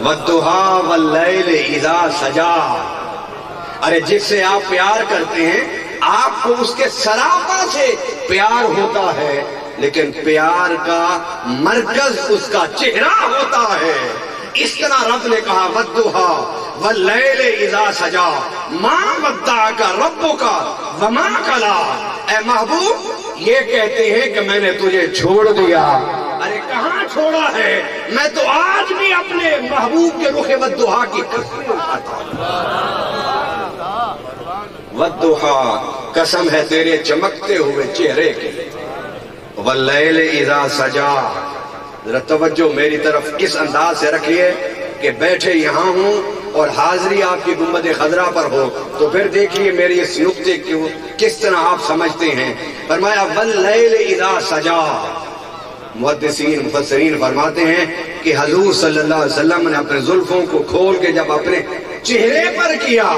والضحا واللیل اذا سجا، ارے جس سے آپ پیار کرتے ہیں آپ کو اس کے سراپا سے پیار ہوتا ہے، لیکن پیار کا مرکز اس کا چہرہ ہوتا ہے۔ اس طرح رب نے کہا والضحا واللیل اذا سجا ما ودعک ربک وما قلی، اے محبوب یہ کہتے ہیں کہ میں نے تجھے چھوڑ دیا، ارے کہاں چھوڑا ہے، میں تو آج بھی اپنے محبوب کے رخ والضحا کی قسم اٹھاتا ہوں۔ والضحا قسم ہے تیرے چمکتے ہوئے چہرے کی، واللیل اذا سجا، ذرا توجہ میری طرف اس انداز سے رکھیے کہ بیٹھے یہاں ہوں اور حاضری آپ کی گنبد خضرا پر ہو تو پھر دیکھیے میری اس نقطے کو کس طرح آپ سمجھتے ہیں۔ فرمایا واللیل اذا سجا، محدثین مفسرین فرماتے ہیں کہ حضور صلی اللہ علیہ وسلم نے اپنے زلفوں کو کھول کے جب اپنے چہرے پر کیا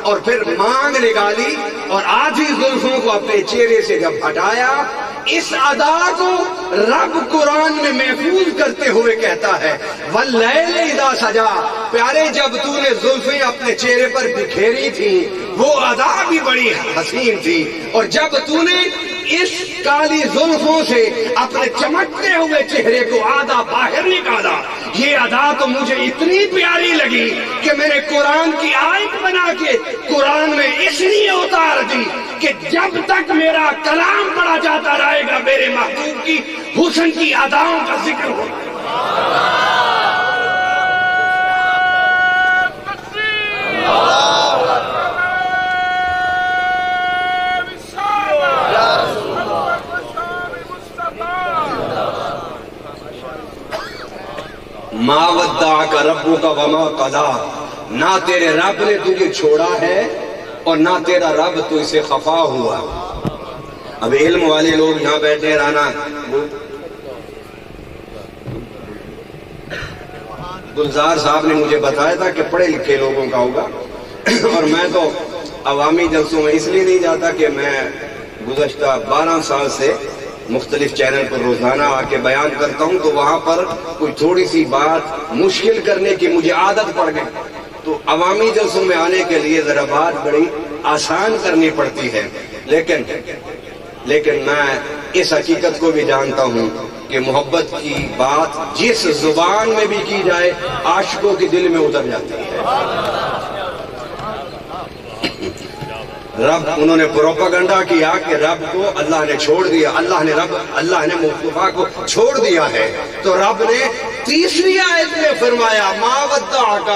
اور پھر مانگ نکالی اور آدھی زلفوں کو اپنے چہرے سے جب ہٹایا، اس ادا کو رب قرآن میں محفوظ کرتے ہوئے کہتا ہے واللیل اذا سجا، پیارے جب تو نے زلفیں اپنے چہرے پر بکھیری تھی وہ ادا بھی بڑی حسین تھی، اور جب تو نے اس کالی زلفوں سے اپنے چمکتے ہوئے چہرے کو آدھا باہر نکالا، یہ ادا تو مجھے اتنی پیاری لگی کہ میں نے قرآن کی آیت بنا کے قرآن میں اس لیے اتار دی کہ جب تک میرا کلام پڑھا جاتا رہے گا میرے محبوب کی حسن کی اداؤں کا ذکر ہوگا۔ ما ودعک ربک وما قلی، نہ تیرے رب نے تجھے چھوڑا ہے اور نہ تیرا رب تو سے خفا ہوا۔ اب علم والے لوگ یہاں بیٹھے رانا گلزار صاحب نے مجھے بتایا تھا کہ پڑھے لکھے لوگوں کا ہوگا، اور میں تو عوامی جلسوں میں اس لیے نہیں جاتا کہ میں گزشتہ 12 سال سے مختلف چینل پر روزانہ آ کے بیان کرتا ہوں، تو وہاں پر کوئی تھوڑی سی بات مشکل کرنے کی مجھے عادت پڑ گئی، تو عوامی جلسوں میں آنے کے لیے ذرا بات بڑی آسان کرنی پڑتی ہے، لیکن میں اس حقیقت کو بھی جانتا ہوں کہ محبت کی بات جس زبان میں بھی کی جائے عاشقوں کے دل میں اتر جاتی ہے۔ رب انہوں نے پروپیگنڈا کیا کہ رب کو اللہ نے چھوڑ دیا، اللہ نے مصطفیٰ کو چھوڑ دیا ہے، تو رب نے تیسری آیت میں فرمایا ما ودعک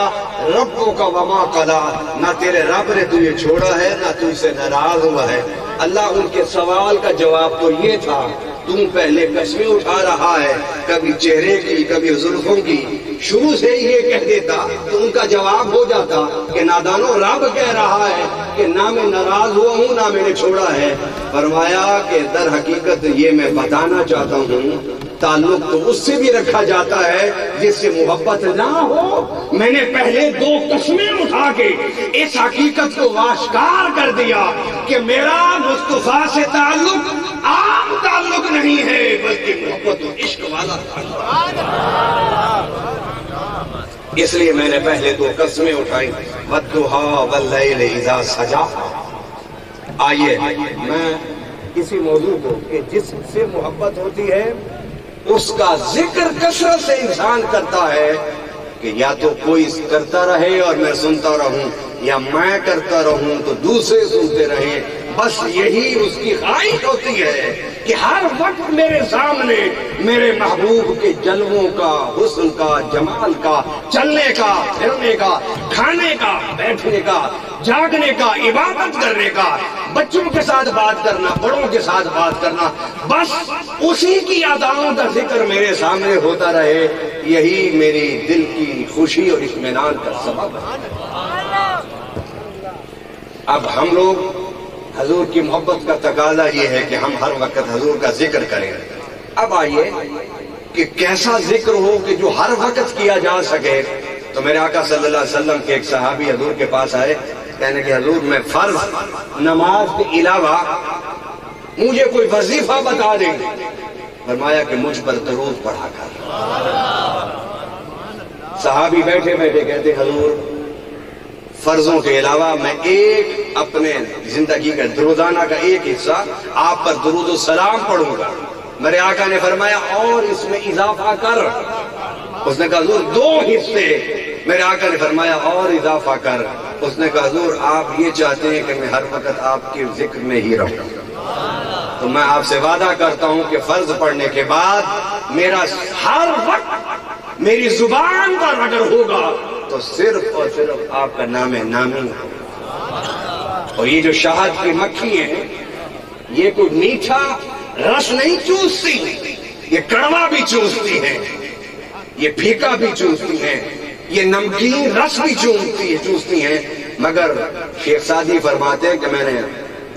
ربک وما قلی، نہ تیرے رب نے تجھے چھوڑا ہے نہ تجھ سے ناراض ہوا ہے۔ اللہ ان کے سوال کا جواب تو یہ تھا تم پہلے قسمیں اٹھا رہا ہے، کبھی چہرے کی کبھی زلفوں کی، شروع سے ہی یہ کہہ دیتا تو ان کا جواب ہو جاتا کہ نادانو رب کہہ رہا ہے کہ نہ میں ناراض ہوا ہوں نہ میں نے چھوڑا ہے۔ فرمایا کہ در حقیقت یہ میں بتانا چاہتا ہوں تعلق تو اس سے بھی رکھا جاتا ہے جس سے محبت نہ ہو۔ میں نے پہلے 2 قسمیں اٹھا کے اس حقیقت کو آشکار کر دیا کہ میرا مصطفیٰ سے تعلق عام تعلق نہیں ہے بلکہ محبت و عشق والا تعلق۔ اس لیے میں نے پہلے 2 قسمیں اٹھائیں والضحا واللیل اذا سجا۔ آئیے میں کسی موضوع کو کہ جس سے محبت ہوتی ہے اس کا ذکر کثرت سے انسان کرتا ہے کہ یا تو کوئی کرتا رہے اور میں سنتا رہوں، یا میں کرتا رہوں تو دوسرے سنتے رہیں، بس یہی اس کی خواہش ہوتی ہے کہ ہر وقت میرے سامنے میرے محبوب کے جلووں کا، حسن کا، جمال کا، چلنے کا، پھرنے کا، کھانے کا، بیٹھنے کا، جاگنے کا، عبادت کرنے کا، بچوں کے ساتھ بات کرنا، بڑوں کے ساتھ بات کرنا، بس اسی کی اداؤں کا ذکر میرے سامنے ہوتا رہے، یہی میری دل کی خوشی اور اطمینان کا سبب ہے۔ اب ہم لوگ حضور کی محبت کا تقاضا یہ ہے کہ ہم ہر وقت حضور کا ذکر کریں۔ اب آئیے کہ کیسا ذکر ہو کہ جو ہر وقت کیا جا سکے، تو میرے آقا صلی اللہ علیہ وسلم کے ایک صحابی حضور کے پاس آئے، کہنے کہ حضور میں فرض نماز کے علاوہ مجھے کوئی وظیفہ بتا دیں۔ فرمایا کہ مجھ پر درود پڑھا کر۔ صحابی بیٹھے بیٹھے کہتے حضور فرضوں کے علاوہ میں ایک اپنے زندگی کا روزانہ کا ایک حصہ آپ پر درود و سلام پڑھوں گا. میرے آقا نے فرمایا اور اس میں اضافہ کر. اس نے کہا حضور 2 حصے. میرے آقا نے فرمایا اور اضافہ کر. اس نے کہا حضور آپ یہ چاہتے ہیں کہ میں ہر وقت آپ کے ذکر میں ہی رہوں، تو میں آپ سے وعدہ کرتا ہوں کہ فرض پڑھنے کے بعد میرا ہر وقت میری زبان پر اگر ہوگا تو صرف اور صرف آپ کا نام نامی ہوگا. اور یہ جو شہد کی مکھی ہیں یہ کوئی میٹھا رس نہیں چوستی، یہ کڑوا بھی چوستی ہیں، یہ پھیکا بھی چوستی ہیں، یہ نمکین رس بھی چوستی ہیں. مگر شیخ سعدی فرماتے ہیں کہ میں نے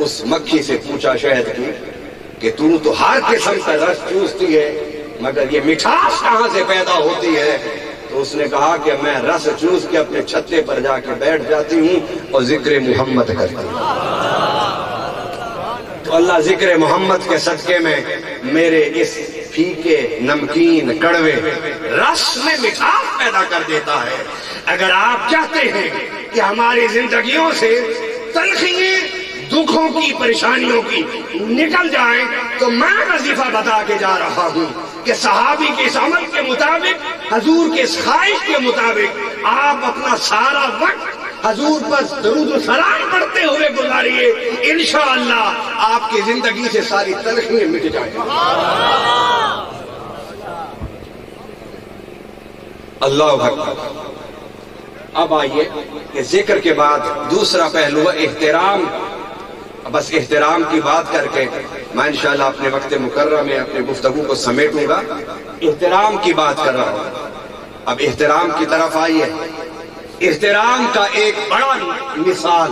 اس مکھی سے پوچھا شہد کی کہ تو ہر قسم کا رس چوستی ہے مگر یہ مٹھاس کہاں سے پیدا ہوتی ہے؟ تو اس نے کہا کہ میں رس چوس کے اپنے چھتے پر جا کے بیٹھ جاتی ہوں اور ذکر محمد کرتی ہوں. تو اللہ ذکر محمد کے صدقے میں میرے اس پھیکے نمکین کڑوے رس میں مٹھاس پیدا کر دیتا ہے. اگر آپ چاہتے ہیں کہ ہماری زندگیوں سے تلخییں دکھوں کی پریشانیوں کی نکل جائیں تو میں وظیفہ بتا کے جا رہا ہوں کہ صحابی کے اس عمل کے مطابق، حضور کے اس خواہش کے مطابق آپ اپنا سارا وقت حضور پر درود و سلام پڑھتے ہوئے گزاریے. انشاءاللہ آپ کی زندگی سے ساری تلخیاں مٹ جائیں گی. اللہ اکبر. اب آئیے کہ ذکر کے بعد دوسرا پہلو ہے احترام. بس احترام کی بات کر کے میں انشاءاللہ اپنے وقت مقررہ میں اپنے گفتگو کو سمیٹوں گا. احترام کی بات کر رہا ہوں. اب احترام کی طرف آئیے. احترام کا ایک بڑا مثال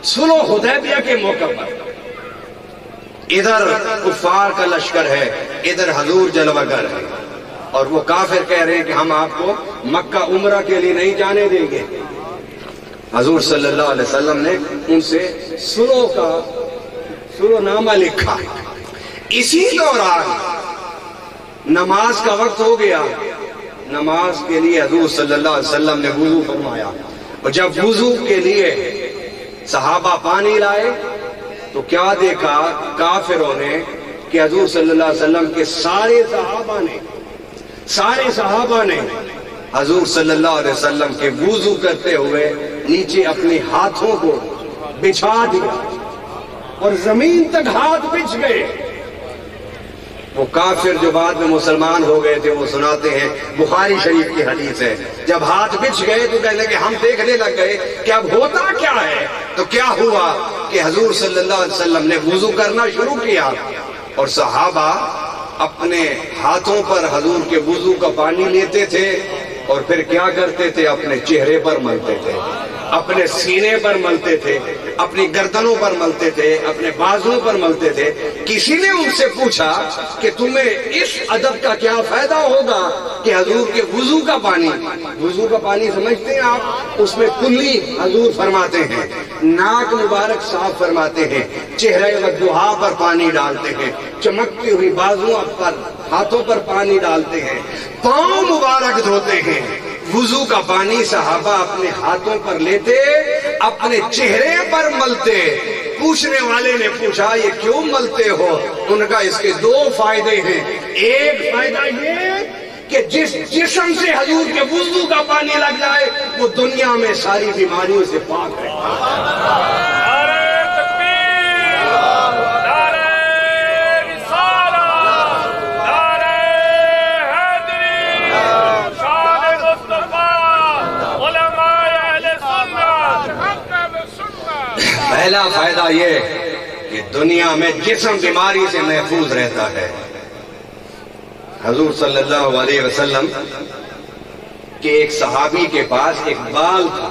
صلح حدیبیہ کے موقع پر ادھر کفار کا لشکر ہے، ادھر حضور جلوہ گر ہے، اور وہ کافر کہہ رہے ہیں کہ ہم آپ کو مکہ عمرہ کے لیے نہیں جانے دیں گے. حضور صلی اللہ علیہ وسلم نے ان سے سلح نامہ لکھا. اسی دوران نماز کا وقت ہو گیا. نماز کے لیے حضور صلی اللہ علیہ وسلم نے وضو فرمایا، اور جب وضو کے لیے صحابہ پانی لائے تو کیا دیکھا کافروں نے کہ حضور صلی اللہ علیہ وسلم کے سارے صحابہ نے حضور صلی اللہ علیہ وسلم کے وضو کرتے ہوئے نیچے اپنے ہاتھوں کو بچھا دیا اور زمین تک ہاتھ بچھ گئے. وہ کافر جو بعد میں مسلمان ہو گئے تھے وہ سناتے ہیں، بخاری شریف کی حدیث ہے، جب ہاتھ بچھ گئے تو کہنے لگے ہم دیکھنے لگ گئے کہ اب ہوتا کیا ہے. تو کیا ہوا کہ حضور صلی اللہ علیہ وسلم نے وضو کرنا شروع کیا اور صحابہ اپنے ہاتھوں پر حضور کے وضو کا پانی لیتے تھے اور پھر کیا کرتے تھے؟ اپنے چہرے پر ملتے تھے، اپنے سینے پر ملتے تھے، اپنی گردنوں پر ملتے تھے، اپنے بازوؤں پر ملتے تھے. کسی نے ان سے پوچھا کہ تمہیں اس ادب کا کیا فائدہ ہوگا کہ حضور کے وضو کا پانی سمجھتے ہیں آپ؟ اس میں کلی حضور فرماتے ہیں، ناک مبارک صاف فرماتے ہیں، چہرے وضحا پر پانی ڈالتے ہیں، چمکتی ہوئی بازوؤں پر ہاتھوں پر پانی ڈالتے ہیں، پاؤں مبارک دھوتے ہیں. وضو کا پانی صحابہ اپنے ہاتھوں پر لیتے، اپنے چہرے پر ملتے. پوچھنے والے نے پوچھا یہ کیوں ملتے ہو؟ ان کا اس کے 2 فائدے ہیں. ایک فائدہ یہ کہ جس جسم سے حضور کے وضو کا پانی لگ جائے وہ دنیا میں ساری بیماریوں سے پاک ہے. پہلا فائدہ یہ کہ دنیا میں جسم بیماری سے محفوظ رہتا ہے. حضور صلی اللہ علیہ وسلم کے ایک صحابی کے پاس ایک بال تھا.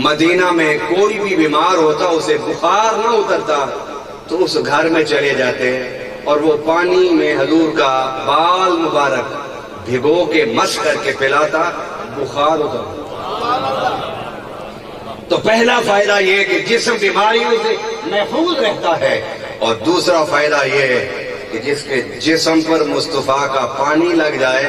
مدینہ میں کوئی بھی بیمار ہوتا اسے بخار نہ اترتا تو اس گھر میں چلے جاتے اور وہ پانی میں حضور کا بال مبارک بھگو کے مس کر کے پلاتا، بخار اترتا. تو پہلا فائدہ یہ کہ جسم بیماریوں سے محفوظ رہتا ہے، اور دوسرا فائدہ یہ کہ جس کے جسم پر مصطفیٰ کا پانی لگ جائے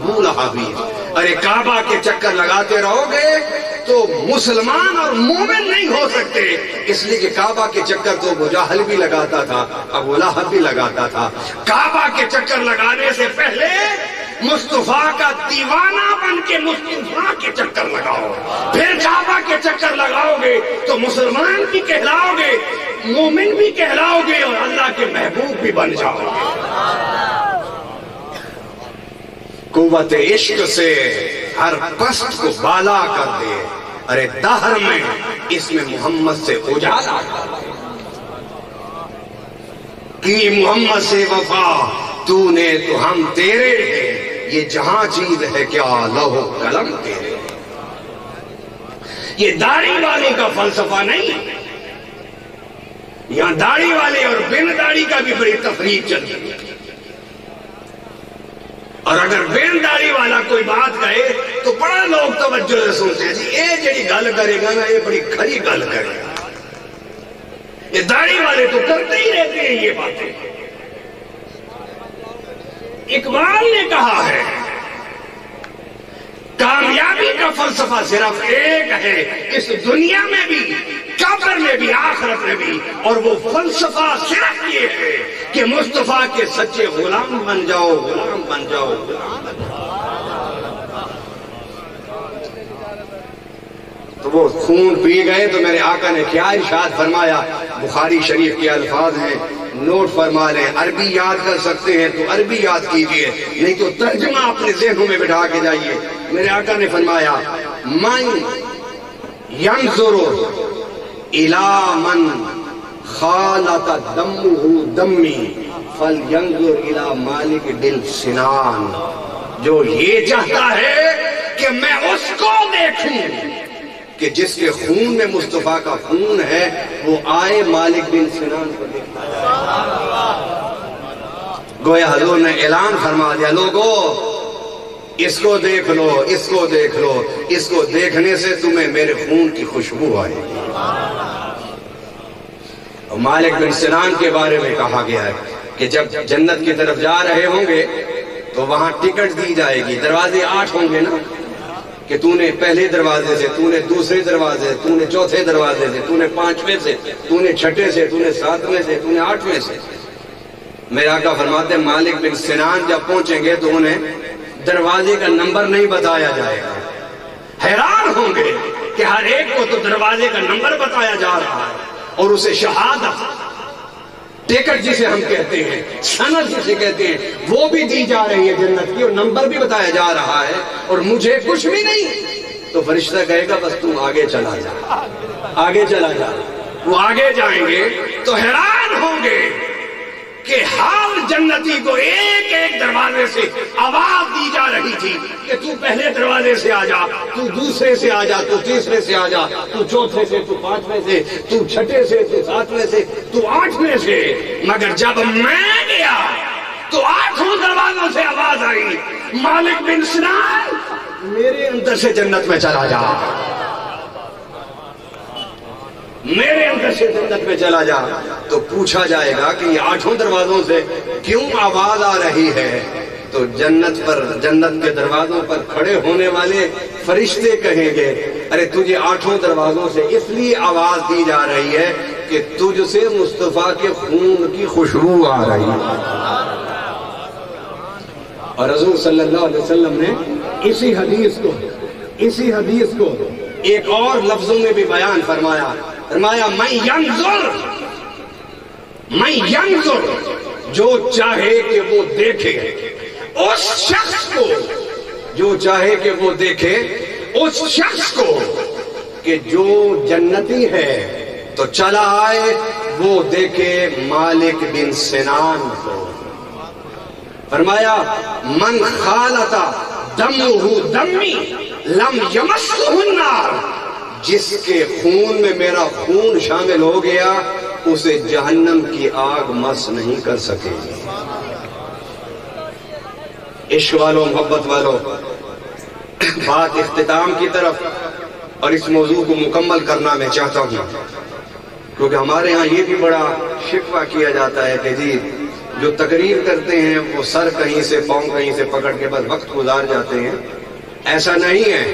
بھول حبیب. ارے کعبہ کے چکر لگاتے رہو گے تو مسلمان اور مومن نہیں ہو سکتے. اس لیے کہ کعبہ کے چکر تو ابو جہل بھی لگاتا تھا, ابو لہب بھی لگاتا تھا. کعبہ کے چکر لگانے سے پہلے مصطفیٰ کا دیوانہ بن کے مصطفیٰ کے چکر لگاؤ. پھر کعبہ کے چکر لگاؤ گے تو مسلمان بھی کہلاؤ گے, مومن بھی کہلاؤ گے, اور اللہ کے محبوب بھی بن جاؤ گے. قوت عشق سے ہر پست کو بالا کر دے. ارے دہر میں اس میں محمد سے اجالا کی محمد سے وفا تو نے تو ہم تیرے ہیں. یہ جہاں چیز ہے کیا لوح قلم تیرے. یہ داڑھی والے کا فلسفہ نہیں, یہاں داڑھی والے اور بن داڑھی کا بھی بڑی تفریق چل رہی ہے. اور اگر بین داڑھی والا کوئی بات کہے تو بڑا لوگ توجہ سے سنتے ہیں, جی یہ جڑی گل کرے گا نا یہ بڑی کھری گل کرے گا. یہ داڑھی والے تو کرتے ہی رہتے ہیں یہ باتیں. اقبال نے کہا ہے کامیابی کا فلسفہ صرف ایک ہے, اس دنیا میں بھی, قبر میں بھی, آخرت میں بھی, اور وہ فلسفہ صرف یہ ہے کہ مصطفیٰ کے سچے غلام بن جاؤ, غلام بن جاؤ, غلام بن جاؤ. تو وہ خون پی گئے تو میرے آقا نے کیا ارشاد فرمایا. بخاری شریف کے الفاظ ہیں, نوٹ فرما لیں. عربی یاد کر سکتے ہیں تو عربی یاد کیجئے, نہیں تو ترجمہ اپنے ذہنوں میں بٹھا کے جائیے. میرے آقا نے فرمایا من ينظر الى من خالط دمه دمی فلینظر الى مالک دل سنان. جو یہ چاہتا ہے کہ میں اس کو دیکھوں کہ جس کے خون میں مصطفیٰ کا خون ہے, وہ آئے مالک بن سنان کو دیکھتا ہے. گویا حضور نے اعلان فرما دیا, لوگو اس کو دیکھ لو, اس کو دیکھ لو, اس کو دیکھنے سے تمہیں میرے خون کی خوشبو آئے گی. اور مالک بن سنان کے بارے میں کہا گیا ہے کہ جب جنت کی طرف جا رہے ہوں گے تو وہاں ٹکٹ دی جائے گی. دروازے 8 ہوں گے نا, کہ تو نے پہلے دروازے سے, تو نے دوسرے دروازے سے, تو نے چوتھے دروازے سے, تو نے 5ویں سے, تو نے 6ٹھے سے, تو نے 7ویں سے, تو نے 8ویں سے. میرے آقا فرماتے ہیں مالک بن سنان جب پہنچیں گے تو انہیں دروازے کا نمبر نہیں بتایا جائے گا. حیران ہوں گے کہ ہر ایک کو تو دروازے کا نمبر بتایا جا رہا ہے, اور اسے شہادت, ٹکٹ جسے ہم کہتے ہیں, سند جسے کہتے ہیں, وہ بھی دی جا رہی ہے جنت کی, اور نمبر بھی بتایا جا رہا ہے, اور مجھے کچھ بھی نہیں. تو فرشتہ کہے گا بس تم آگے چلا جا, آگے چلا جا. وہ آگے جائیں گے تو حیران ہوں گے کہ ہر جنتی کو ایک ایک دروازے سے آواز دی جا رہی تھی کہ تو پہلے دروازے سے آ جا, تو دوسرے سے آ جا, تو تیسرے سے آ جا, تو چوتھے سے, تو 5ویں سے, تو 6ٹھے سے, تو 7ویں سے, تو 8ویں سے. مگر جب میں گیا تو 8 دروازوں سے آواز آئی, مالک بن سنان میرے اندر سے جنت میں چلا جا, میرے اندر سے جنت میں چلا جا. تو پوچھا جائے گا کہ یہ 8 دروازوں سے کیوں آواز آ رہی ہے؟ تو جنت کے دروازوں پر کھڑے ہونے والے فرشتے کہیں گے ارے تجھے 8 دروازوں سے اس لیے آواز دی جا رہی ہے کہ تجھ سے مصطفیٰ کے خون کی خوشبو آ رہی ہے. اور حضور صلی اللہ علیہ وسلم نے اسی حدیث کو ایک اور لفظوں میں بھی بیان فرمایا میں ینظر جو چاہے کہ وہ دیکھے اس شخص کو, جو چاہے کہ وہ دیکھے اس شخص کو کہ جو جنتی ہے تو چلا آئے وہ دیکھے مالک بن سنان کو. فرمایا من خالط دمہ دمی لم یمسہ النار, جس کے خون میں میرا خون شامل ہو گیا اسے جہنم کی آگ مس نہیں کر سکے گی. عشق والوں, محبت والوں, بات اختتام کی طرف اور اس موضوع کو مکمل کرنا میں چاہتا ہوں, کیونکہ ہمارے ہاں یہ بھی بڑا شکوہ کیا جاتا ہے کہ جی جو تقریر کرتے ہیں وہ سر کہیں سے پاؤں کہیں سے پکڑ کے بس وقت گزار جاتے ہیں. ایسا نہیں ہے.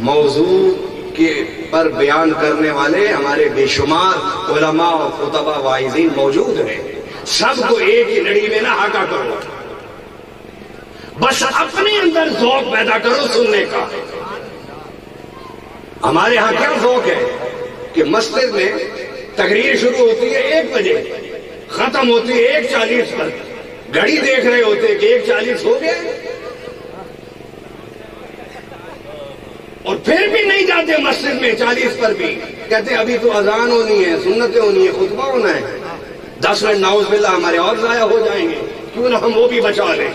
موضوع کے پر بیان کرنے والے ہمارے بے شمار علماء اور خطبہ واعظین موجود ہیں. سب کو ایک ہی لڑی میں نہ ہاکا کرو، بس اپنے اندر ذوق پیدا کرو سننے کا. ہمارے ہاں کیا ذوق ہے کہ مسجد میں تقریر شروع ہوتی ہے 1 بجے، ختم ہوتی ہے 1:40 پر. گھڑی دیکھ رہے ہوتے کہ 1:40 ہو گیا، اور پھر بھی نہیں جاتے مسجد میں 40 پر بھی. کہتے ابھی تو اذان ہونی ہے، سنتیں ہونی ہے، خطبہ ہونا ہے. 10 منٹ نعوذ باللہ ہمارے اور ضائع ہو جائیں گے، کیوں نہ ہم وہ بھی بچا لیں.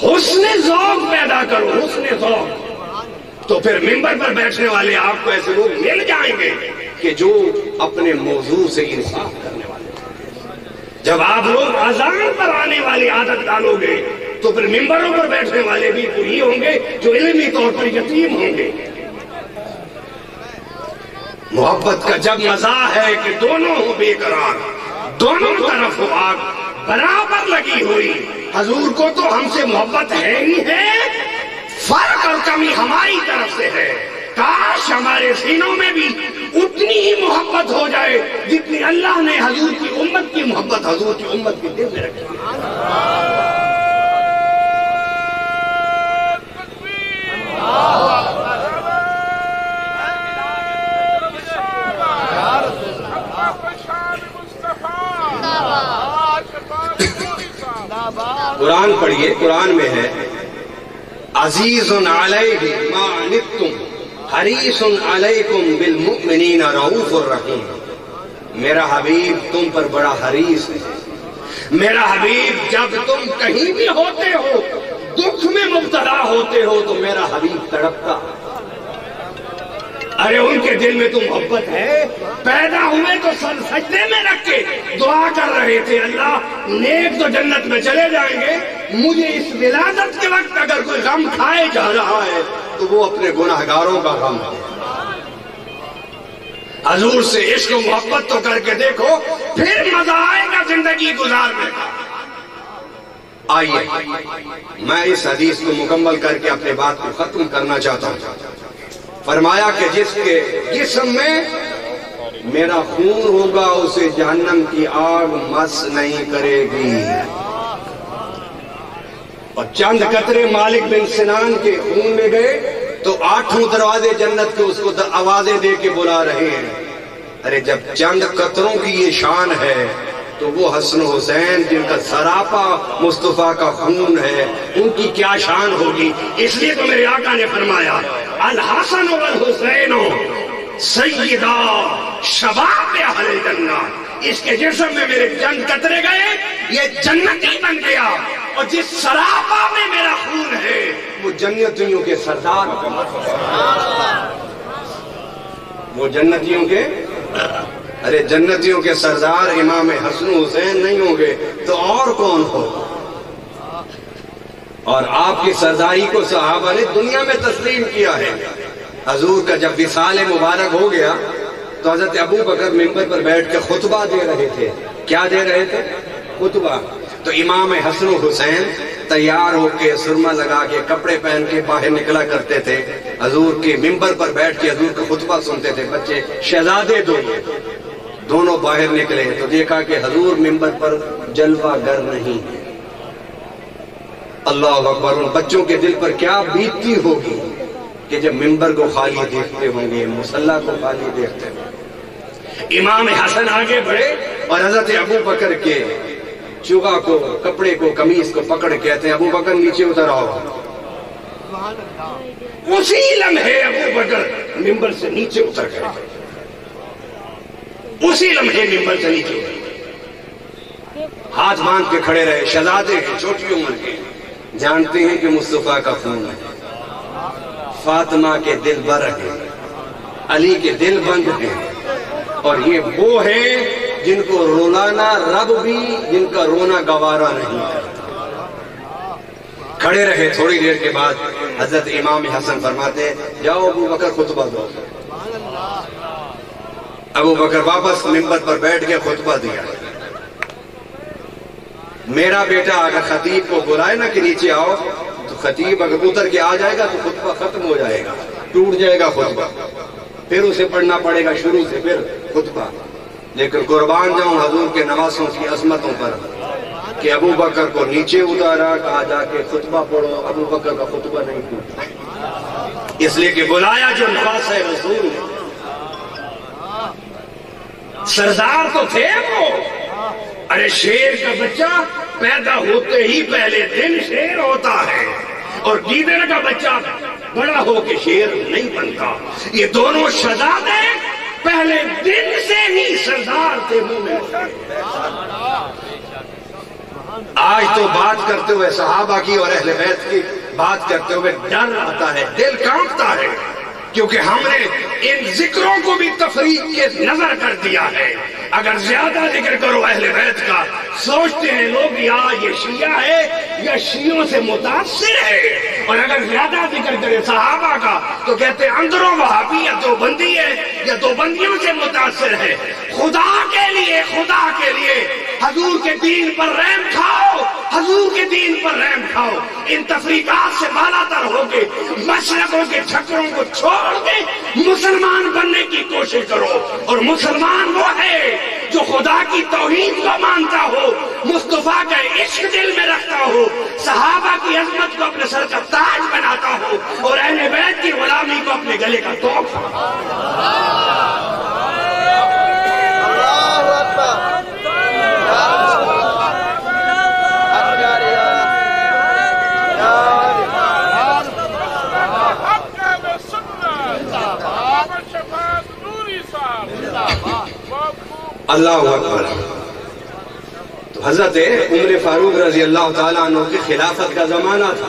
حسن ذوق پیدا کرو، حسن ذوق. تو پھر ممبر پر بیٹھنے والے آپ کو ایسے لوگ مل جائیں گے کہ جو اپنے موضوع سے انصاف کرنے والے. جب آپ لوگ اذان پر آنے والی عادت ڈالو گے تو پھر ممبروں پر بیٹھنے والے بھی وہی ہوں گے جو علمی طور پر یتیم ہوں گے. محبت کا جب مزہ ہے کہ دونوں ہو بے قرار، دونوں طرف ہو آگ برابر لگی ہوئی. حضور کو تو ہم سے محبت ہے ہی ہے، فرق اور کمی ہماری طرف سے ہے. کاش ہمارے سینوں میں بھی اتنی ہی محبت ہو جائے جتنی اللہ نے حضور کی امت کی محبت حضور کی امت کے دل میں رکھی. قرآن پڑھیے، قرآن میں ہے عزیز علیہ ما عنتم حریص علیکم بالمؤمنین رؤوف الرحیم. میرا حبیب تم پر بڑا حریص ہے. میرا حبیب جب تم کہیں بھی ہوتے ہو، دکھ میں مبتلا ہوتے ہو تو میرا حبیب تڑپتا. ارے ان کے دل میں تو محبت ہے. پیدا ہوئے تو سر سجدے میں رکھ کے دعا کر رہے تھے، اللہ نیک تو جنت میں چلے جائیں گے، مجھے اس ولادت کے وقت اگر کوئی غم کھائے جا رہا ہے تو وہ اپنے گناہگاروں کا غم ہے. حضور سے عشق و محبت تو کر کے دیکھو، پھر مزہ آئے گا زندگی گزارنے کا. آئیے میں اس حدیث کو مکمل کر کے اپنے بات کو ختم کرنا چاہتا ہوں. فرمایا کہ جس کے جسم میں میرا خون ہوگا اسے جہنم کی آگ مس نہیں کرے گی. اور چند قطرے مالک بن سنان کے خون میں گئے تو 8 دروازے جنت کے اس کو آوازیں دے کے بلا رہے ہیں. ارے جب چند قطروں کی یہ شان ہے تو وہ حسن حسین جن کا سراپا مصطفیٰ کا خون ہے ان کی کیا شان ہوگی. اس لیے تو میرے آقا نے فرمایا الحسن والحسین سیدہ شباب اہل جنہ. اس کے جسم میں میرے چند قطرے گئے، یہ جنتی بن گیا، اور جس سراپا میں میرا خون ہے وہ جنتیوں کے سردار. وہ جنتیوں کے، ارے جنتیوں کے سردار امام حسن حسین نہیں ہوں گے تو اور کون ہو؟ اور آپ کی سرداری کو صحابہ نے دنیا میں تسلیم کیا ہے. حضور کا جب وصال مبارک ہو گیا تو حضرت ابو بکر ممبر پر بیٹھ کے خطبہ دے رہے تھے. کیا دے رہے تھے؟ خطبہ. تو امام حسن حسین تیار ہو کے سرما لگا کے کپڑے پہن کے باہر نکلا کرتے تھے. حضور کے ممبر پر بیٹھ کے حضور کا خطبہ سنتے تھے. بچے شہزادے دونوں باہر نکلے تو دیکھا کہ حضور ممبر پر جلوہ گر نہیں ہے. اللہ اکبر. ان بچوں کے دل پر کیا بیتتی ہوگی کہ جب ممبر کو خالی دیکھتے ہوں گے، مصلی کو خالی دیکھتے ہوں گے. امام حسن آگے بڑھے اور حضرت ابو بکر کے چوغا کو، کپڑے کو، قمیص کو پکڑ کہتے ہیں ابو بکر نیچے اتر آؤ. اسی لمحے ابو بکر ممبر سے نیچے اتر گئے. اسی لمحے ممبر سے نیچے ہاتھ باندھ کے کھڑے رہے. شہزادے ہیں، چھوٹی عمر کے، جانتے ہیں کہ مصطفیٰ کا خون ہے. فاطمہ کے دل بر ہیں، علی کے دل بند ہیں، اور یہ وہ ہیں جن کو رولانا رب بھی جن کا رونا گوارا نہیں کرتا. کھڑے رہے. تھوڑی دیر کے بعد حضرت امام حسن فرماتے جاؤ ابو بکر خطبہ دو. ابو بکر واپس منبر پر بیٹھ کے خطبہ دیا. میرا بیٹا اگر خطیب کو بلائے نا کہ نیچے آؤ، تو خطیب اگر اتر کے آ جائے گا تو خطبہ ختم ہو جائے گا، ٹوٹ جائے گا خطبہ، پھر اسے پڑھنا پڑے گا شروع سے پھر خطبہ. لیکن قربان جاؤں حضور کے نواسوں کی عظمتوں پر کہ ابو بکر کو نیچے اتارا، کہا جا کے خطبہ پڑھو. ابو بکر کا خطبہ نہیں ٹوٹا، اس لیے کہ بلایا جو نواس رسول. سردار تو تھے وہ. ارے شیر کا بچہ پیدا ہوتے ہی پہلے دن شیر ہوتا ہے، اور گیدڑ کا بچہ بڑا ہو کے شیر نہیں بنتا. یہ دونوں شہزادے پہلے دن سے ہی سردار تھے مومن. آج تو بات کرتے ہوئے صحابہ کی اور اہل بیت کی بات کرتے ہوئے ڈر آتا ہے، دل کانپتا ہے، کیونکہ ہم نے ان ذکروں کو بھی تفریق کے نظر کر دیا ہے. اگر زیادہ ذکر کرو اہل بیت کا، سوچتے ہیں لوگ یا یہ شیعہ ہے یا شیعوں سے متاثر ہے، اور اگر زیادہ ذکر کرے صحابہ کا تو کہتے ہیں اندروں وہابی یا دیوبندی ہے یا دیوبندیوں سے متاثر ہے. خدا کے لیے حضور کے دین پر رحم کھاؤ، حضور کے دین پر رحم کھاؤ. ان تفریقات سے بالا تر ہو کے مشرقوں کے چکروں کو چھوڑ کے مسلمان بننے کی کوشش کرو. اور مسلمان وہ ہے جو خدا کی توحید کو مانتا ہو، مصطفیٰ کا عشق دل میں رکھتا ہو، صحابہ کی عظمت کو اپنے سر کا تاج بناتا ہو، اور اہل بیت کی غلامی کو اپنے گلے کا تحفہ. اللہ اکبر. تو حضرت عمر فاروق رضی اللہ تعالیٰ عنہ کی خلافت کا زمانہ تھا.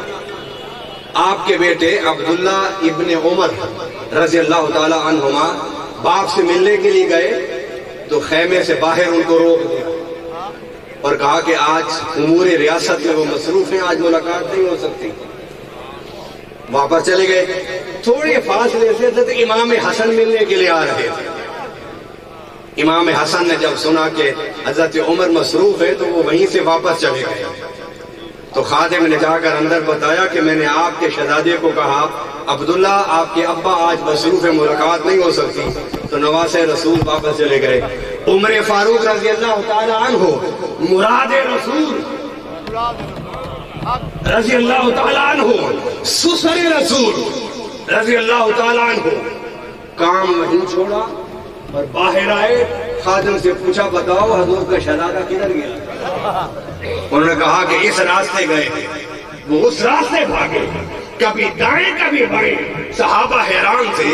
آپ کے بیٹے عبداللہ ابن عمر رضی اللہ تعالیٰ عنہما باپ سے ملنے کے لیے گئے تو خیمے سے باہر ان کو روک دیا اور کہا کہ آج امور ریاست میں وہ مصروف ہیں، آج ملاقات نہیں ہو سکتی. واپس چلے گئے. تھوڑے فاصلے سے حضرت امام حسن ملنے کے لیے آ رہے تھے. امام حسن نے جب سنا کہ حضرت عمر مصروف ہے تو وہ وہیں سے واپس چلے گئے. تو خادم نے جا کر اندر بتایا کہ میں نے آپ کے شہزادے کو کہا عبداللہ آپ کے ابا آج مصروف ہے، ملاقات نہیں ہو سکتی. تو نواس رسول واپس چلے گئے. عمر فاروق رضی اللہ تعالیٰ عنہ مراد رسول رضی اللہ تعالیٰ عنہ، سسر رسول رضی اللہ تعالیٰ عنہ، کام نہیں چھوڑا اور باہر آئے. خادم سے پوچھا بتاؤ حضور کا شہزادہ کدھر گیا؟ انہوں نے کہا کہ اس راستے گئے. وہ اس راستے بھاگے، کبھی دائیں کبھی بائیں. صحابہ حیران تھے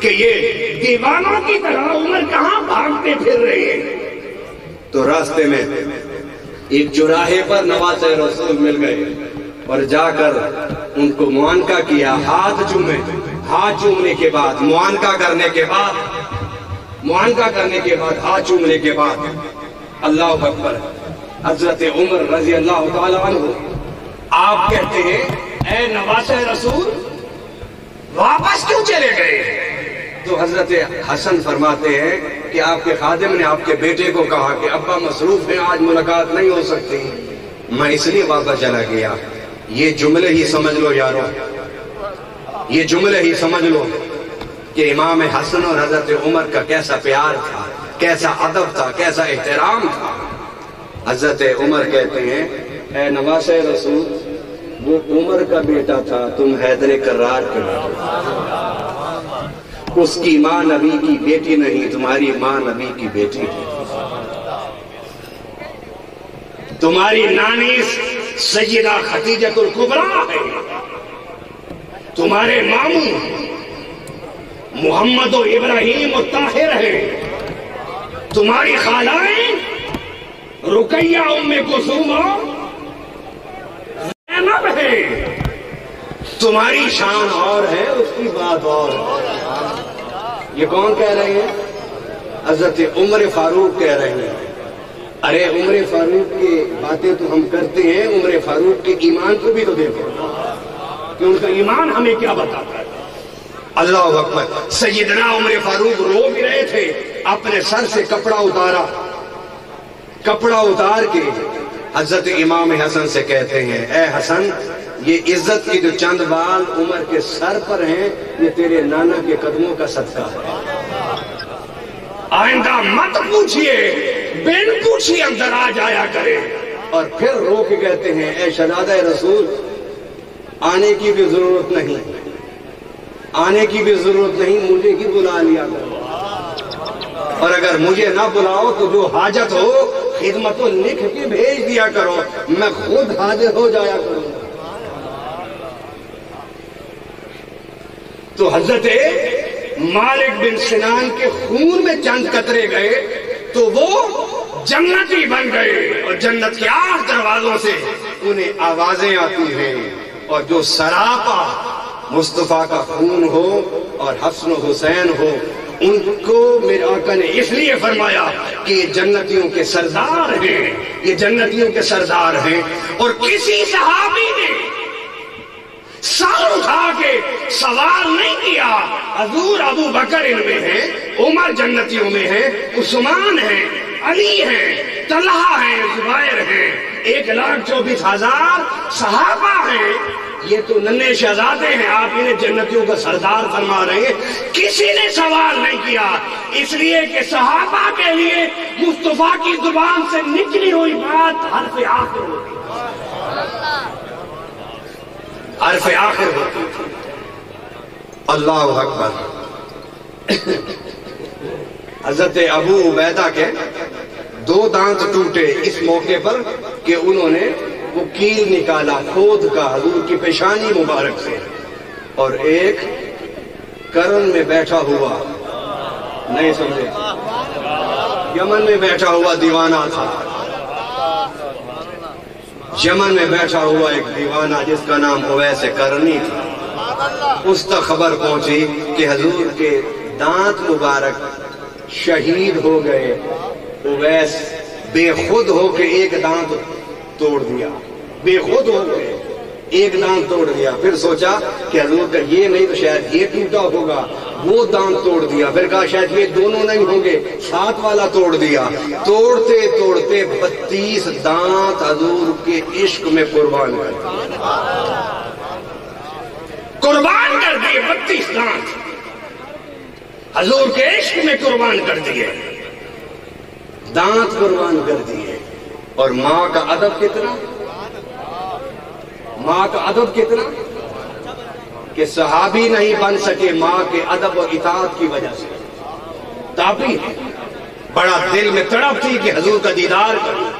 کہ یہ دیوانوں کی طرح عمر کہاں بھاگتے پھر رہے ہیں. تو راستے میں ایک چوراہے پر نواس رسول مل گئے اور جا کر ان کو معانقہ کیا. ہاتھ چومے. ہاتھ چومنے کے بعد معانقہ کرنے کے بعد ہاتھ چومنے کے بعد اللہ اکبر، حضرت عمر رضی اللہ تعالیٰ عنہ آپ کہتے ہیں اے نواس رسول واپس کیوں چلے گئے؟ تو حضرت حسن فرماتے ہیں کہ آپ کے خادم نے آپ کے بیٹے کو کہا کہ ابا مصروف ہیں، آج ملاقات نہیں ہو سکتی، میں اس لیے واپس چلا گیا. یہ جملے ہی سمجھ لو یارو، یہ جملے ہی سمجھ لو کہ امام حسن اور حضرت عمر کا کیسا پیار تھا، کیسا ادب تھا، کیسا احترام تھا. حضرت عمر کہتے ہیں اے نواس رسول وہ عمر کا بیٹا تھا، تم حیدر کرار کے بیٹے. اس کی ماں نبی کی بیٹی نہیں، تمہاری ماں نبی کی بیٹی تھی. تمہاری نانی سیدہ خدیجہ الکبریٰ ہے، تمہارے ماموں محمد و ابراہیم و طاہر ہے، تمہاری خالائیں رقیہ ام کلثوم زینب ہے. تمہاری شان اور ہے، اس کی بات اور ہے. یہ کون کہہ رہے ہیں؟ حضرت عمر فاروق کہہ رہے ہیں. ارے عمر فاروق کی باتیں تو ہم کرتے ہیں، عمر فاروق کے ایمان کو بھی تو دیکھو کہ ان کا ایمان ہمیں کیا بتاتا ہے. اللہ اکبر. سیدنا عمر فاروق رو بھی رہے تھے اپنے سر سے کپڑا اتارا، کپڑا اتار کے حضرت امام حسن سے کہتے ہیں اے حسن، یہ عزت کی جو چند بال عمر کے سر پر ہیں یہ تیرے نانا کے قدموں کا صدقہ ہے، آئندہ مت پوچھئے، بن پوچھئے اندر آ جایا کرے۔ اور پھر رو کے کہتے ہیں اے شہزادہ رسول، آنے کی بھی ضرورت نہیں، آنے کی بھی ضرورت نہیں، مجھے ہی بلا لیا کرو، اور اگر مجھے نہ بلاؤ تو جو حاجت ہو خدمتوں لکھ کے بھیج دیا کرو، میں خود حاضر ہو جایا کروں۔ تو حضرت مالک بن سنان کے خون میں چند قطرے گئے تو وہ جنتی بن گئے، اور جنت کے 8 دروازوں سے انہیں آوازیں آتی ہیں، اور جو سراپا مصطفیٰ کا خون ہو اور حسن و حسین ہو، ان کو میرے آقا نے اس لیے فرمایا کہ یہ جنتیوں کے سردار ہیں، یہ جنتیوں کے سردار ہیں۔ اور کسی صحابی نے سر اٹھا کے سوال نہیں کیا حضور ابو بکر ان میں ہیں، عمر جنتیوں میں ہیں، عثمان ہیں، علی ہیں، طلحہ ہیں، زبیر ہیں، 1,24,000 صحابہ ہیں، یہ تو ننھے شہزادے ہیں، آپ انہیں جنتیوں کا سردار فرما رہے ہیں۔ کسی نے سوال نہیں کیا، اس لیے کہ صحابہ کے لیے مصطفیٰ کی زبان سے نکلی ہوئی بات حرف آخر ہوتی، حرف آخر ہوتی تھی۔ اللہ اکبر۔ حضرت ابو عبیدہ کے 2 دانت ٹوٹے اس موقع پر کہ انہوں نے وہ کیل نکالا کھود کا حضور کی پیشانی مبارک سے، اور ایک کرن میں بیٹھا ہوا، نہیں سمجھے، یمن میں بیٹھا ہوا دیوانہ تھا، یمن میں بیٹھا ہوا ایک دیوانہ جس کا نام اویس کرنی تھا، اس تک خبر پہنچی کہ حضور کے دانت مبارک شہید ہو گئے۔ اویس بے خود ہو کے ایک دانت توڑ دیا، بے خود ہو گئے، ایک دانت توڑ دیا۔ پھر سوچا کہ حضور کا یہ نہیں تو شاید یہ ٹوٹا ہوگا، وہ دانت توڑ دیا۔ پھر کہا شاید یہ دونوں نہیں ہوں گے، 7 والا توڑ دیا۔ توڑتے توڑتے 32 دانت حضور کے عشق میں قربان کر دیے، قربان کر دیے 32 دانت حضور کے عشق میں قربان کر دیے، دانت قربان کر دیے۔ اور ماں کا ادب کتنا، ماں کا ادب کتنا کہ صحابی نہیں بن سکے ماں کے ادب اور اطاعت کی وجہ سے، تابعی بڑا دل میں تڑپ تھی کہ حضور کا دیدار کروں۔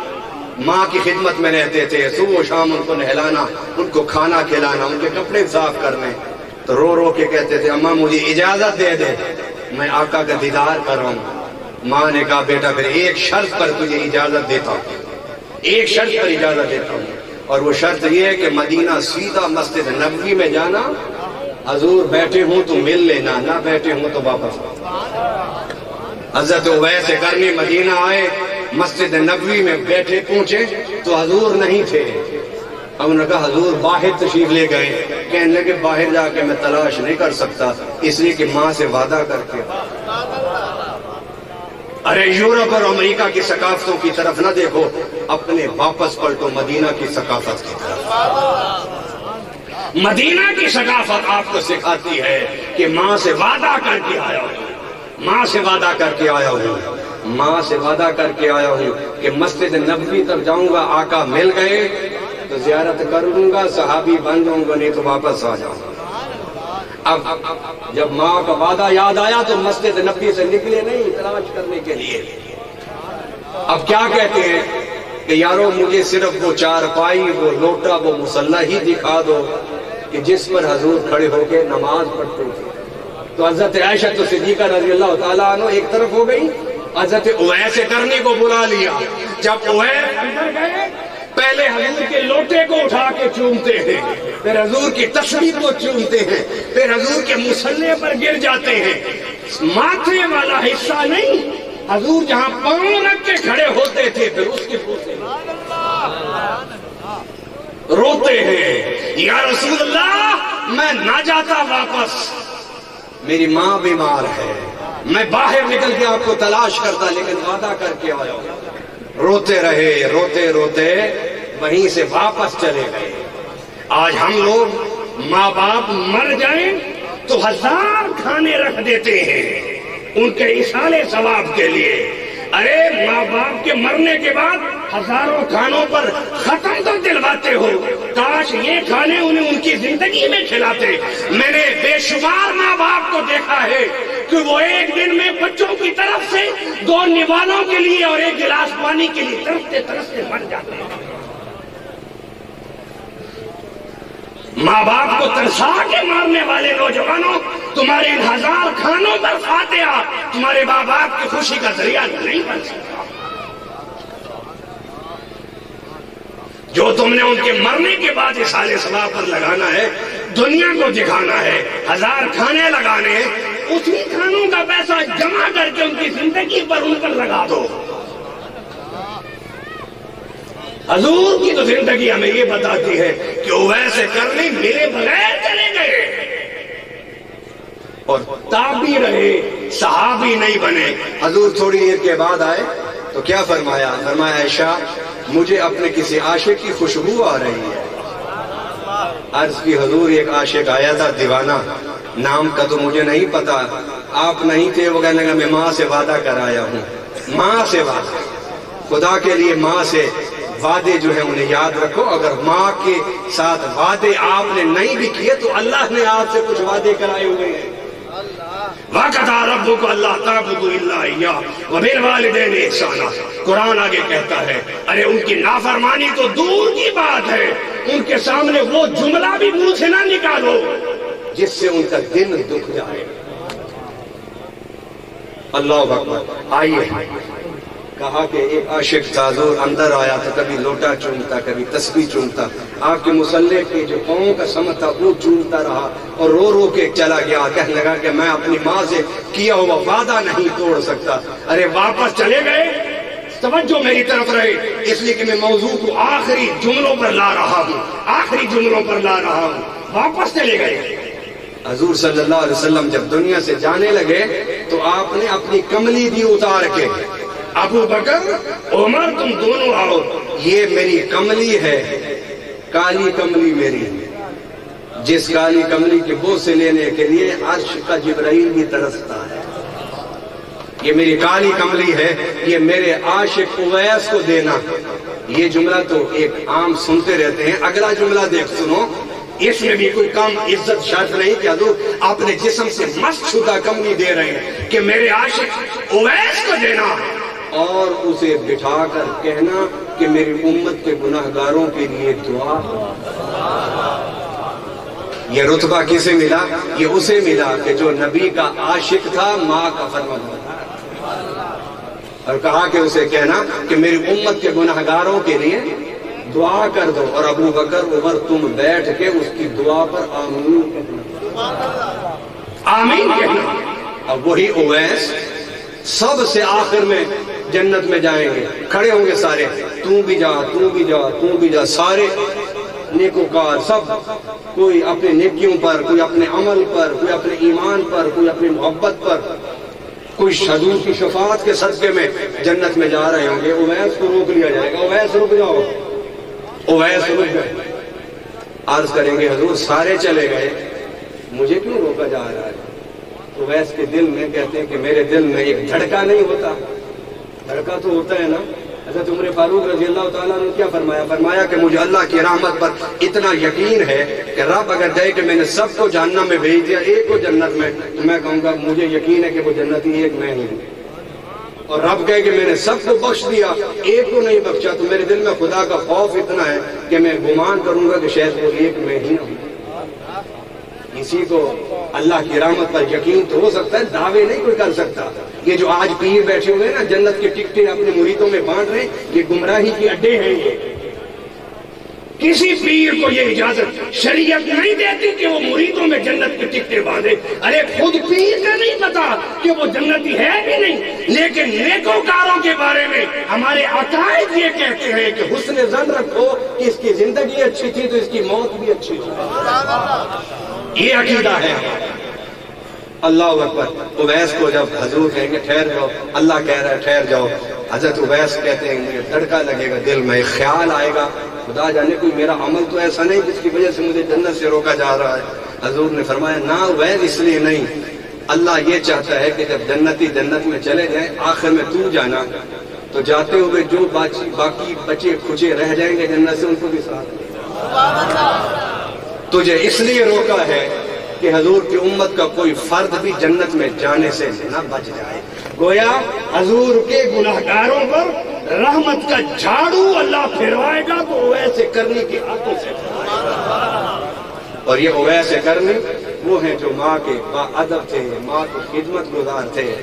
ماں کی خدمت میں رہتے تھے، صبح و شام ان کو نہلانا، ان کو کھانا کھلانا، ان کے کپڑے صاف کرنے، تو رو رو کے کہتے تھے اماں مجھے اجازت دے دے، میں آقا کا دیدار کر رہا ہوں۔ ماں نے کہا بیٹا پھر ایک شرط پر تجھے اجازت دیتا ہوں، ایک شرط پر اجازت دیتا ہوں، اور وہ شرط یہ ہے کہ مدینہ سیدھا مسجد نبوی میں جانا، حضور بیٹھے ہوں تو مل لینا، نہ بیٹھے ہوں تو واپس۔ حضرت اویس کرنی مدینہ آئے، مسجد نبوی میں بیٹھے پہنچے تو حضور نہیں تھے۔ اب انہوں نے کہا حضور باہر تشریف لے گئے، کہنے لگے باہر جا کے میں تلاش نہیں کر سکتا، اس لیے کہ ماں سے وعدہ کر کے۔ ارے یورپ اور امریکہ کی ثقافتوں کی طرف نہ دیکھو، اپنے واپس پلٹو مدینہ کی ثقافت کی طرف۔ مدینہ کی ثقافت آپ کو سکھاتی ہے کہ ماں سے وعدہ کر کے آیا ہوں، ماں سے وعدہ کر کے آیا ہوں، ماں سے وعدہ کر کے آیا ہوں کہ مسجد نبوی تک جاؤں گا، آقا مل گئے تو زیارت کر لوں گا، صحابی بن جاؤں گا، نہیں تو واپس آ جاؤں گا۔ اب جب ماں کا وعدہ یاد آیا تو مسجد نبوی سے نکلے نہیں تلاش کرنے کے لیے۔ اب کیا کہتے ہیں کہ یارو مجھے صرف وہ چارپائی، وہ لوٹا، وہ مصلی ہی دکھا دو کہ جس پر حضور کھڑے ہو کے نماز پڑھتے تھے۔ تو حضرت عائشہ صدیقہ رضی اللہ تعالیٰ عنہ ایک طرف ہو گئی، حضرت اویس کرنی کو بلا لیا۔ جب اویس اندر گئے پہلے حضور کے لوٹے کو اٹھا کے چومتے ہیں، پھر حضور کی تسبیح کو چومتے ہیں، پھر حضور کے مصلی پر گر جاتے ہیں۔ ماتھے والا حصہ نہیں، حضور جہاں پاؤں رکھ کے کھڑے ہوتے تھے پھر اس کے پوچھتے روتے ہیں یا رسول اللہ میں نہ جاتا واپس، میری ماں بیمار ہے، میں باہر نکل کے آپ کو تلاش کرتا، لیکن وعدہ کر کے آیا۔ روتے رہے، روتے روتے وہیں سے واپس چلے گئے۔ آج ہم لوگ ماں باپ مر جائیں تو 1000 کھانے رکھ دیتے ہیں ان کے ایصال ثواب کے لیے۔ ارے ماں باپ کے مرنے کے بعد ہزاروں کھانوں پر ختم تو دلواتے ہو، کاش یہ کھانے انہیں ان کی زندگی میں کھلاتے۔ میں نے بے شمار ماں باپ کو دیکھا ہے کہ وہ ایک دن میں بچوں کی طرف سے 2 نوالوں کے لیے اور 1 گلاس پانی کے لیے ترستے ترستے مر جاتے ہیں۔ ماں باپ کو ترسا کے مارنے والے نوجوانوں، تمہارے ان 1000 کھانوں پر فاتحہ تمہارے ماں باپ کی خوشی کا ذریعہ نہیں بن سکتا۔ جو تم نے ان کے مرنے کے بعد ایصال ثواب پر لگانا ہے، دنیا کو دکھانا ہے، 1000 کھانے لگانے ہیں، اسی کھانوں کا پیسہ جمع کر کے ان کی زندگی پر ان پر لگا دو۔ حضور کی تو زندگی ہمیں یہ بتاتی ہے کہ وہ ویسے کرنے میرے بغیر چلے گئے اور تابعی رہے، صحابی نہیں بنے۔ حضور تھوڑی دیر کے بعد آئے تو کیا فرمایا؟ فرمایا عائشہ مجھے اپنے کسی عاشق کی خوشبو آ رہی ہے۔ عرض کی حضور ایک عاشق آیا تھا دیوانہ، نام کا تو مجھے نہیں پتا، آپ نہیں تھے، وہ کہنے لگا میں ماں سے وعدہ کر آیا ہوں۔ ماں سے وعدہ، خدا کے لیے ماں سے وعدے جو ہیں انہیں یاد رکھو۔ اگر ماں کے ساتھ وعدے آپ نے نہیں بھی کیے تو اللہ نے آپ سے کچھ وعدے کرائے ہوئے ہیں۔ وَقَضَىٰ رَبُّكَ أَلَّا تَعْبُدُوا إِلَّا إِيَّاهُ وَبِالْوَالِدَيْنِ إِحْسَانًا۔ قرآن آگے کہتا ہے ارے ان کی نافرمانی تو دور کی بات ہے، ان کے سامنے وہ جملہ بھی منہ سے نہ نکالو جس سے ان کا دل دکھ جائے۔ اللہ اکبر۔ آئیے، کہا کہ ایک عاشق تھا، حضور اندر آیا تو کبھی لوٹا چومتا، کبھی تسبیح چومتا، آپ کے مصلے کے جو پاؤں کا سمت تھا وہ چومتا رہا اور رو رو کے چلا گیا، کہنے لگا کہ میں اپنی ماں سے کیا ہوا وعدہ نہیں توڑ سکتا۔ ارے واپس چلے گئے، توجہ میری طرف رہے، اس لیے کہ میں موضوع کو آخری جملوں پر لا رہا ہوں، آخری جملوں پر لا رہا ہوں۔ واپس چلے گئے۔ حضور صلی اللہ علیہ وسلم جب دنیا سے جانے لگے تو آپ نے اپنی کملی دی اتار کے، ابو بکر عمر تم دونوں آؤ، یہ میری کملی ہے، کالی کملی میری، جس کالی کملی کے بوسے لینے کے لیے عرش کا جبرائیل بھی ترستا ہے۔ یہ میری کالی کملی ہے، یہ میرے عاشق اویس کو دینا۔ یہ جملہ تو ایک عام سنتے رہتے ہیں، اگلا جملہ دیکھ سنو، اس میں بھی کوئی کم عزت شرط نہیں کہ حضور اپنے جسم سے مست شدہ کملی دے رہے ہیں کہ میرے عاشق اویس کو دینا، اور اسے بٹھا کر کہنا کہ میری امت کے گناہگاروں کے لیے دعا۔ یہ رتبہ کسے ملا؟ یہ اسے ملا کہ جو نبی کا عاشق تھا، ماں کا فرمانبردار، اور کہا کہ اسے کہنا کہ میری امت کے گناہگاروں کے لیے دعا کر دو۔ اور ابو بکر عمر تم بیٹھ کے اس کی دعا پر آمین کہنا، آمین کہنا۔ اب وہی اویس سب سے آخر میں جنت میں جائیں گے، کھڑے ہوں گے سارے، تو بھی جا، تو بھی جا، تو بھی جا، سارے نیکوکار سب، کوئی اپنے نیکیوں پر، کوئی اپنے عمل پر، کوئی اپنے ایمان پر، کوئی اپنی محبت پر، کوئی حضور کی شفاعت کے صدقے میں جنت میں جا رہے ہوں گے۔ اویس کو روک لیا جائے گا، اویس رک جاؤ، اویس رک گئے۔ عرض کریں گے حضور سارے چلے گئے، مجھے کیوں روکا جا رہا ہے؟ اویس کے دل میں، کہتے ہیں کہ میرے دل میں ایک دھڑکا نہیں ہوتا، دھڑکا تو ہوتا ہے نا۔ حضرت عمر فاروق رضی اللہ تعالیٰ نے کیا فرمایا؟ فرمایا کہ مجھے اللہ کی رحمت پر اتنا یقین ہے کہ رب اگر دے کہ میں نے سب کو جہنم میں بھیج دیا، ایک کو جنت میں، تو میں کہوں گا مجھے یقین ہے کہ وہ جنتی ایک میں ہی ہوں، اور رب کہے کہ میں نے سب کو بخش دیا، ایک کو نہیں بخشا، تو میرے دل میں خدا کا خوف اتنا ہے کہ میں گمان کروں گا کہ شاید وہ ایک میں ہی نہ ہوں۔ کسی کو اللہ کی رحمت پر یقین تو ہو سکتا ہے، دعوے نہیں کوئی کر سکتا۔ یہ جو آج پیر بیٹھے ہوئے ہیں نا، جنت کی ٹکٹیں اپنے مریدوں میں بانٹ رہے ہیں، یہ گمراہی کے اڈے ہیں۔ یہ کسی پیر کو یہ اجازت شریعت نہیں دیتی کہ وہ مریدوں میں جنت کی ٹکٹیں باندھے۔ ارے خود پیر کا نہیں پتا کہ وہ جنتی ہے بھی نہیں، لیکن نیکوکاروں کے بارے میں ہمارے عقائد یہ کہتے ہیں کہ حسن ظن رکھو کہ اس کی زندگی اچھی تھی تو اس کی موت بھی اچھی تھی۔ یہ عقیدہ ہے۔ اللہ اکبر۔ اویس کو جب حضور کہیں گے ٹھہر جاؤ، اللہ کہہ رہا ہے ٹھہر جاؤ، حضرت اویس کہتے ہیں مجھے تڑکا لگے گا دل میں، خیال آئے گا خدا جانے کوئی میرا عمل تو ایسا نہیں جس کی وجہ سے مجھے جنت سے روکا جا رہا ہے۔ حضور نے فرمایا نہ اویس اس لیے نہیں، اللہ یہ چاہتا ہے کہ جب جنتی جنت میں چلے جائیں آخر میں تو جانا، تو جاتے ہوئے جو باقی بچے کھچے رہ جائیں گے جنت سے ان کو بھی ساتھ تجھے اس لیے روکا ہے کہ حضور کی امت کا کوئی فرد بھی جنت میں جانے سے نہ بچ جائے۔ گویا حضور کے گناہگاروں پر رحمت کا جھاڑو اللہ پھیروائے گا تو اویس کرنی کی آنکھوں سے، اور یہ اویس کرنی وہ ہیں جو ماں کے با ادب تھے، ماں کی خدمت گزار تھے۔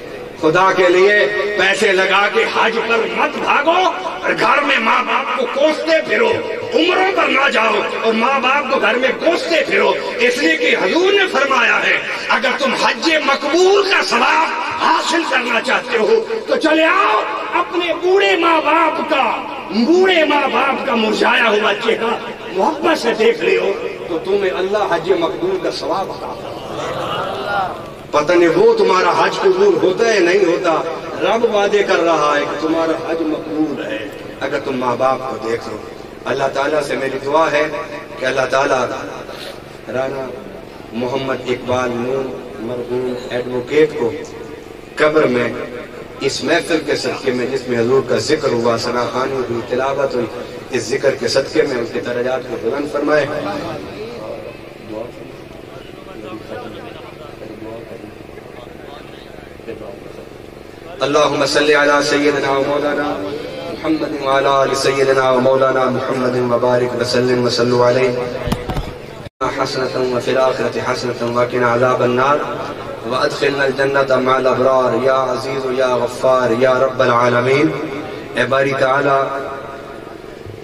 خدا کے لیے پیسے لگا کے حج پر مت بھاگو اور گھر میں ماں باپ کو کوستے پھرو، عمروں پر نہ جاؤ اور ماں باپ کو گھر میں کوستے پھرو، اس لیے کہ حضور نے فرمایا ہے اگر تم حج مقبول کا ثواب حاصل کرنا چاہتے ہو تو چلے آؤ اپنے بوڑھے ماں باپ کا مرجھایا ہوا چہرہ محبت سے دیکھ لے ہو تو تمہیں اللہ حج مقبول کا ثواب عطا فرمائے۔ پتہ نہیں وہ تمہارا حج قبول ہوتا ہے نہیں ہوتا، رب وعدے کر رہا ہے کہ تمہارا حج مقبول ہے اگر تم ماں باپ کو دیکھ لو۔ اللہ تعالیٰ سے میری دعا ہے کہ اللہ تعالیٰ رانا محمد اقبال نور مرحوم ایڈوکیٹ کو قبر میں اس محفل کے صدقے میں جس میں حضور کا ذکر ہوا، ثنا خوانی ہوئی، تلاوت ہوئی، اس ذکر کے صدقے میں ان کے درجات کو بلند فرمائے۔ اللہم صلی علی سیدنا و مولانا محمد وعلی آل سیدنا و مولانا محمد وبارک وسلم وصلوا علیہ حسنۃ وفی الآخرۃ حسنۃ وقنا عذاب النار وادخلنا الجنۃ مع الابرار یا عزیز یا غفار یا رب العالمین۔ اے باری تعالی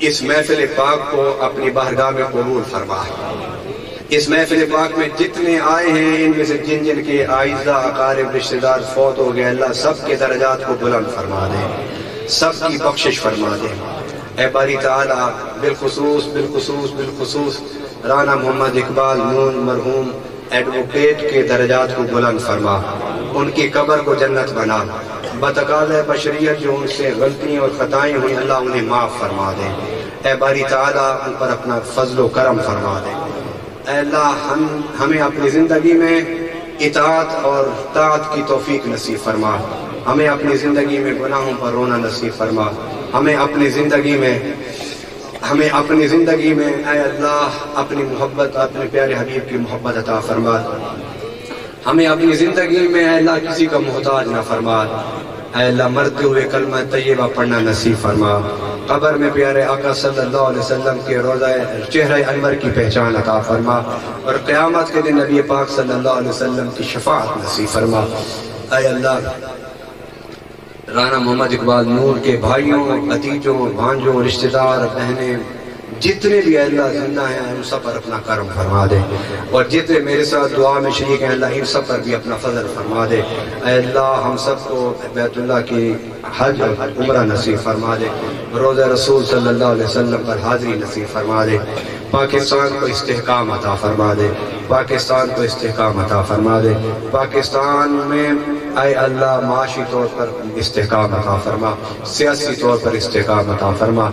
اس محفل پاک کو اپنی بارگاہ میں قبول فرما۔ اس محفل پاک میں جتنے آئے ہیں ان میں سے جن جن کے آئزہ اقارب رشتہ دار فوت ہو گئے اللہ سب کے درجات کو بلند فرما دے، سب کی بخشش فرما دے۔ اے باری تعالی بالخصوص رانا محمد اقبال نون مرحوم ایڈوکیٹ کے درجات کو بلند فرما، ان کی قبر کو جنت بنا، بتقاضۂ بشریت جو ان سے غلطیاں اور خطائیں ہوئی اللہ انہیں معاف فرما دے۔ اے باری تعالی ان پر اپنا فضل و کرم فرما دے۔ اے اللہ ہمیں اپنی زندگی میں اطاعت اور طاعت کی توفیق نصیب فرما، ہمیں اپنی زندگی میں گناہوں پر رونا نصیب فرما، ہمیں اپنی زندگی میں اے اللہ اپنی محبت اپنے پیارے حبیب کی محبت عطا فرما، ہمیں اپنی زندگی میں اے اللہ کسی کا محتاج نہ فرما، اے اللہ مرتے ہوئے کلمہ طیبہ پڑھنا نصیب فرما، قبر میں پیارے آقا صلی اللہ علیہ وسلم کے روضہ چہرہ انور کی پہچان عطا فرما، اور قیامت کے دن نبی پاک صلی اللہ علیہ وسلم کی شفاعت نصیب فرما۔ اے اللہ رانا محمد اقبال نور کے بھائیوں، بھتیجوں، بھانجوں، رشتہ دار، بہنیں جتنے بھی اللہ زندہ ہیں ان سب پر اپنا کرم فرما دے، اور جتنے میرے ساتھ دعا میں شریک ہیں اللہ ان سب پر بھی اپنا فضل فرما دے۔ اے اللہ ہم سب کو بیت اللہ کی حج اور عمرہ نصیب فرما دے، روضہ رسول صلی اللہ علیہ وسلم پر حاضری نصیب فرما دے، پاکستان کو استحکام عطا فرما دے، پاکستان کو استحکام عطا فرما دے، پاکستان میں اے اللہ معاشی طور پر استحکام عطا فرما، سیاسی طور پر استحکام عطا فرما۔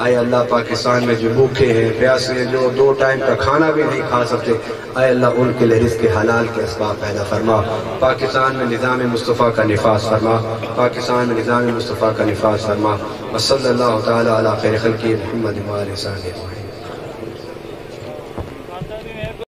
اے اللہ پاکستان میں جو بھوکے ہیں پیاسے ہیں جو 2 ٹائم کا کھانا بھی نہیں کھا سکتے اے اللہ ان کے لئے رزق حلال کے اسباب پیدا فرما، پاکستان میں نظام مصطفیٰ کا نفاذ فرما، پاکستان میں نظام مصطفیٰ کا نفاذ فرما۔ وصلی اللہ تعالی علی خیر خلقہ محمد و آلہ وصحبہ۔